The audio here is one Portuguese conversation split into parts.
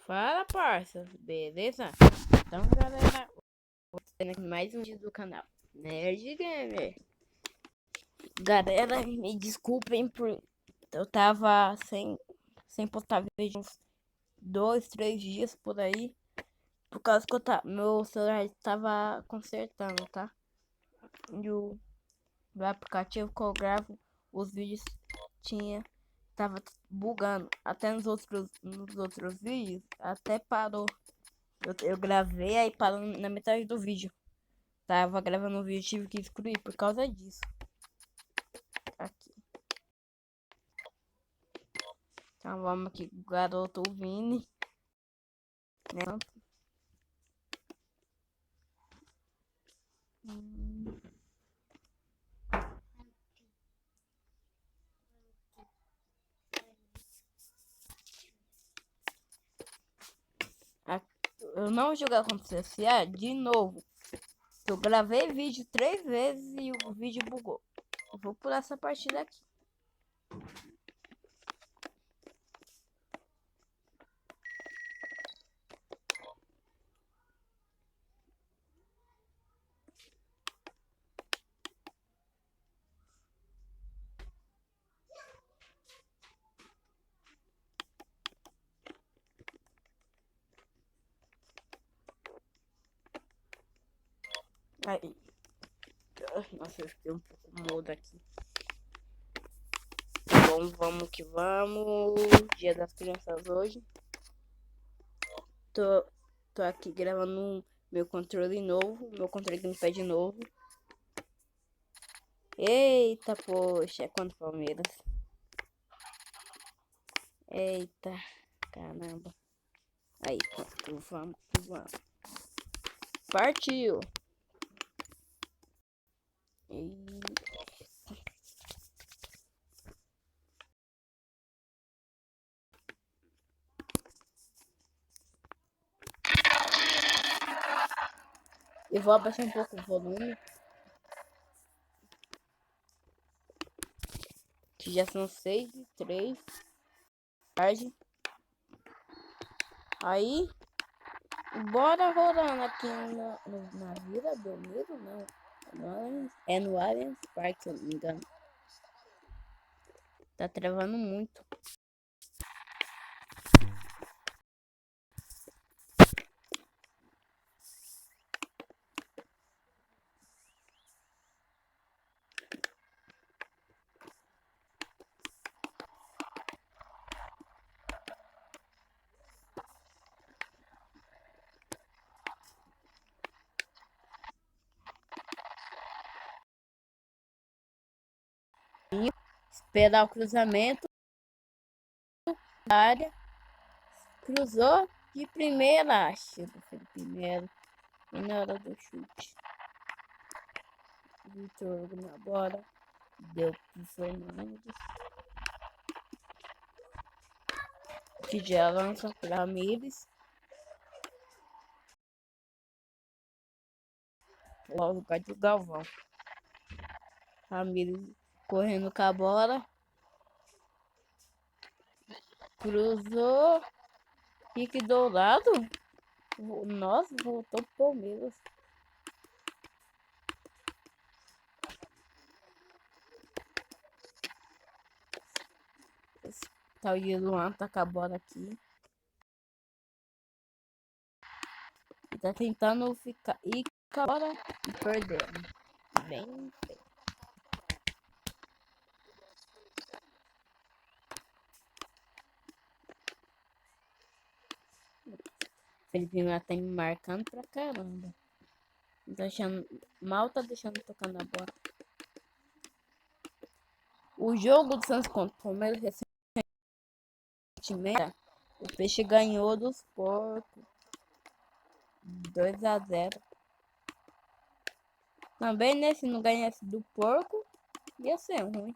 Fala, parça, beleza? Então, galera, tendo aqui mais um vídeo do canal Nerd Gamer. Galera, me desculpem por eu tava sem postar vídeo uns 2, 3 dias por aí, por causa que meu celular estava consertando, tá? E o aplicativo que eu gravo os vídeos tava bugando. Até nos outros vídeos até parou. Eu gravei, aí parou na metade do vídeo. Tava gravando um vídeo, tive que excluir por causa disso. Aqui. Então vamos aqui, garoto Vini. Né? Eu não vou jogar contra o CSA de novo. Eu gravei vídeo 3 vezes e o vídeo bugou. Eu vou pular essa partida aqui. Aí. Nossa, eu fiquei um pouco mudo aqui. Bom, vamos que vamos. Dia das Crianças hoje. Tô aqui gravando meu controle novo. Meu controle gamepad novo. Eita, poxa, é contra o Palmeiras. Eita, caramba. Aí, vamos. Partiu. Eu vou abaixar um pouco o volume. Que já são 6h03. Tarde. Aí, bora rolando aqui na Vila Belmiro, não. É no Allianz Parque, se eu não me engano. Tá travando muito. E esperar o cruzamento da área. Cruzou de primeira. Acho que foi primeiro. E na hora do chute. Vitor na bola. Deu pro Fernandes. Que já lança para Ramires. Lá o lugar do Galvão. Ramires correndo com a bola. Cruzou. Fique dourado. Nossa, voltou pro Palmeiras. Tá o Luan, tá com a bola aqui. E tá tentando ficar. E com a bola e perdendo. Bem feio. Felipe Melo tá me marcando pra caramba. Mal tá deixando tocar na bola. O jogo do Santos contra o Palmeiras recentemente, o Peixe ganhou dos porcos. 2-0. Também, né? Se não ganhasse do porco, ia ser ruim.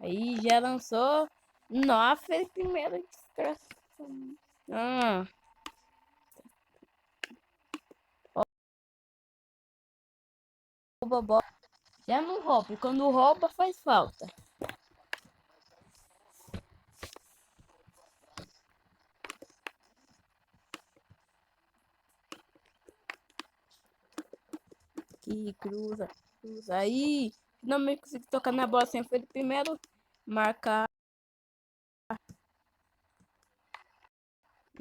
Aí já lançou. Nossa, Felipe Melo desgraçado. O Bobó já não rouba. E quando rouba, faz falta. aqui, cruza, cruza. Aí, finalmente consegui tocar na bola sem foi o primeiro marcar.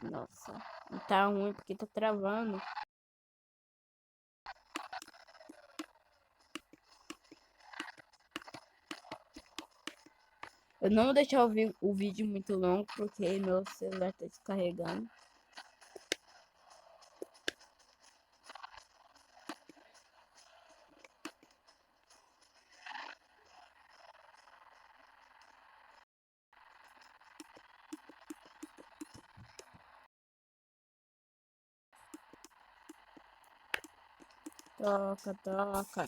Nossa, tá ruim porque tá travando. Eu não vou deixar o vídeo muito longo porque meu celular tá descarregando. Toca, toca.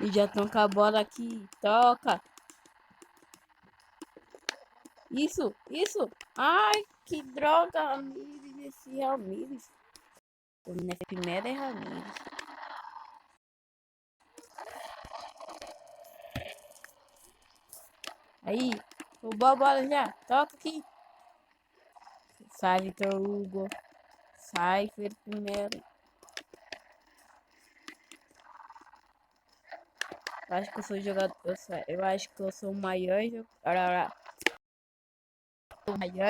E já estão com a bola aqui. Toca. Isso, isso. Ai, que droga, Ramires. Esse Ramires. Na primeira é Ramires. Aí, roubou a bola já. Toca aqui. Sai, Vitor Hugo. Sai, foi primeiro. Eu acho que eu sou jogador. Eu acho que eu sou o maior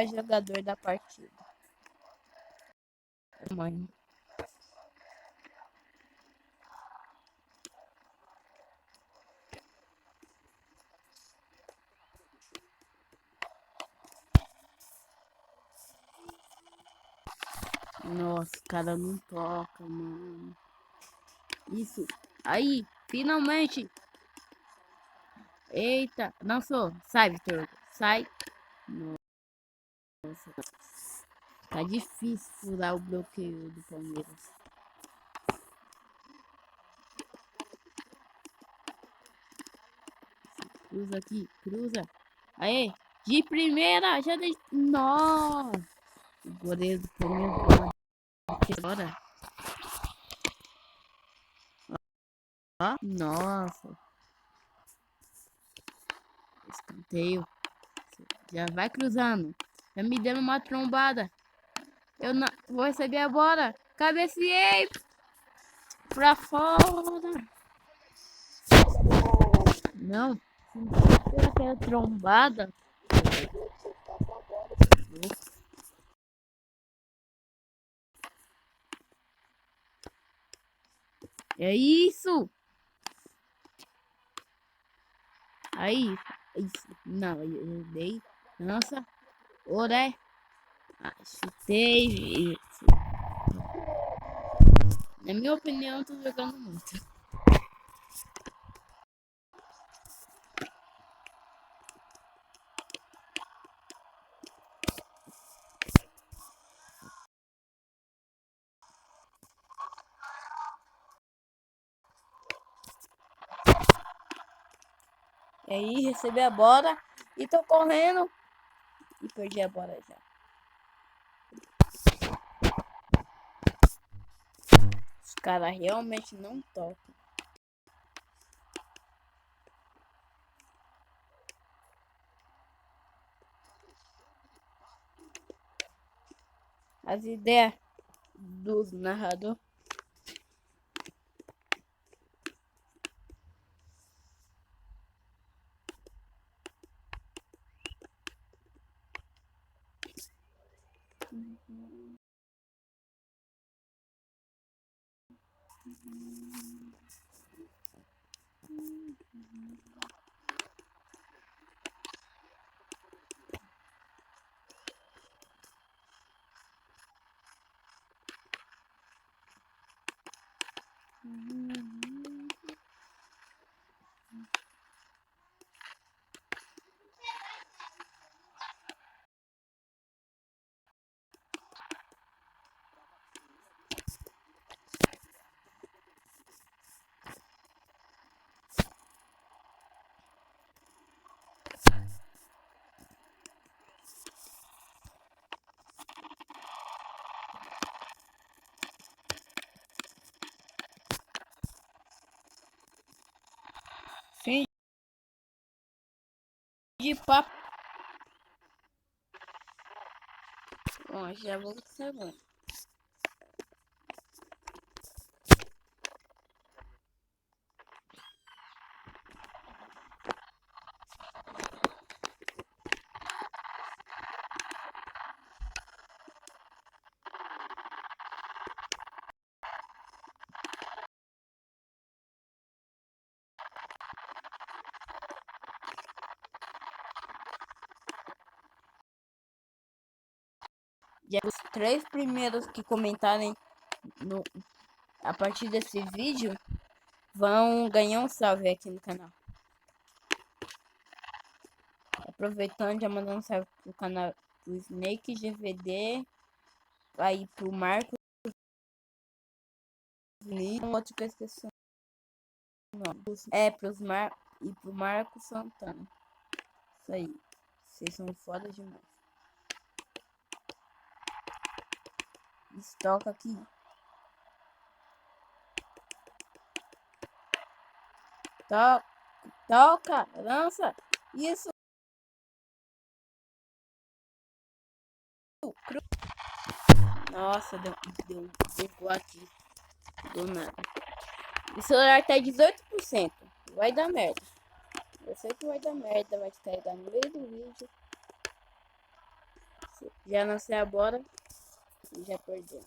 jogador da partida. Mãe. Nossa, o cara não toca, mano. Isso. Aí, finalmente. Eita, lançou. Sai, Vitor. Sai. Nossa. Tá difícil furar o bloqueio do Palmeiras. Cruza aqui, cruza. Aê, de primeira, já dei. Nossa. O goleiro do Palmeiras. Bora. Ó, nossa. Escanteio. Já vai cruzando. Já me dando uma trombada. Eu não vou receber a bola. Cabeceei pra fora. Não. Será que é trombada? É isso. Aí. Isso. Não, eu dei. Nossa. Oré. Ah, chutei. Na minha opinião, tô jogando muito. E aí, recebi a bola e tô correndo e perdi a bola já. Os caras realmente não tocam. As ideias dos narradores. Fim de papo. Bom, já vou pro segundo. Já os 3 primeiros que comentarem a partir desse vídeo vão ganhar um salve aqui no canal. Aproveitando, já mandando um salve pro canal do Snake GVD, aí pro Marcos, um outro que eu esqueci o nome. E pro Marcos Santana. Isso aí. Vocês são foda demais. Estoca aqui. Toca, lança. Isso. Nossa, deu bugou aqui. Do nada. O celular tá 18%. Vai dar merda. Eu sei que vai dar merda. Vai descarregar no meio do vídeo. Já não sei agora. E já perdeu.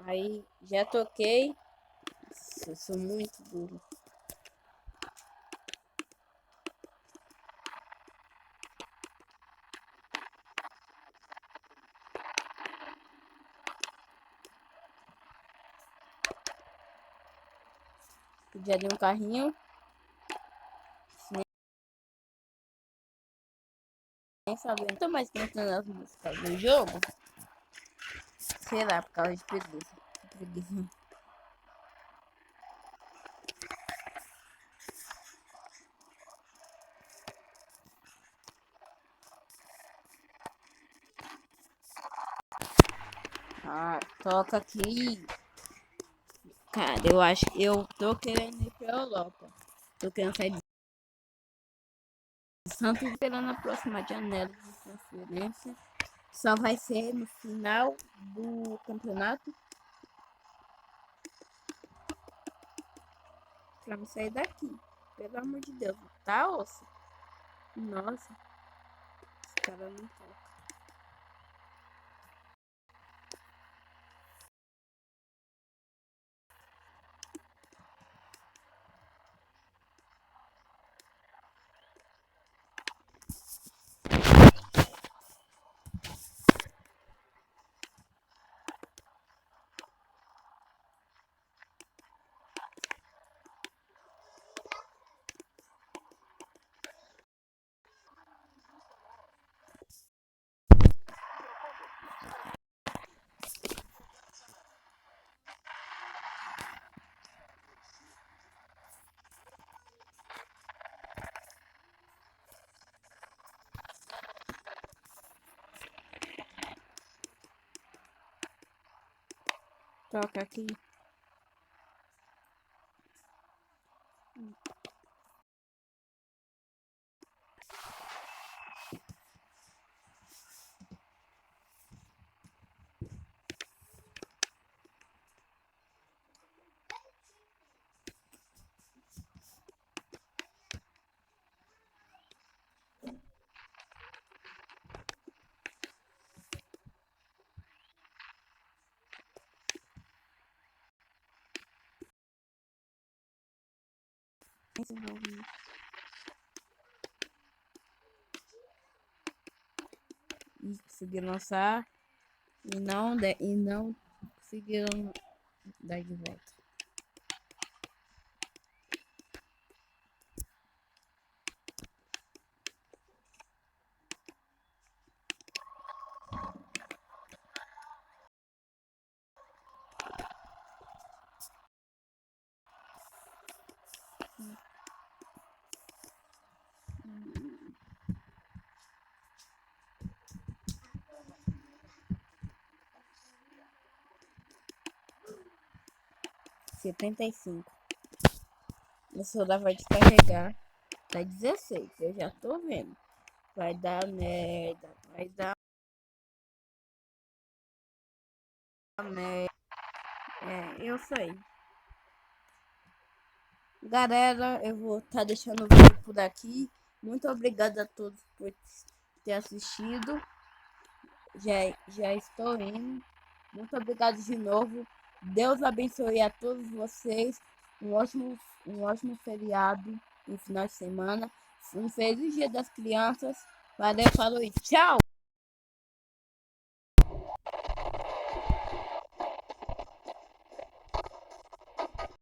Aí já toquei. Eu sou muito burro. Já dei um carrinho. Nem sabendo. Não tô mais cantando as músicas do jogo. Sei lá, por causa de preguiça. Preguiça. Ah, toca aqui. Cara, eu acho que eu tô querendo ir pra Europa. Tô querendo sair de Santos esperando a próxima janela de transferência. Só vai ser no final do campeonato. Pra me sair daqui. Pelo amor de Deus. Tá, osso? Nossa. Esse cara não toca. Toca aqui. E conseguiram lançar. E não conseguiram dar de volta. R$ 75. O celular vai descarregar. Tá 16. Eu já tô vendo. Vai dar merda. Vai dar merda. É, eu sei. Galera, eu vou estar deixando o vídeo por aqui. Muito obrigada a todos por ter assistido. Já estou indo. Muito obrigado de novo. Deus abençoe a todos vocês. Um ótimo feriado, um final de semana. Um feliz Dia das Crianças. Valeu, falou e tchau!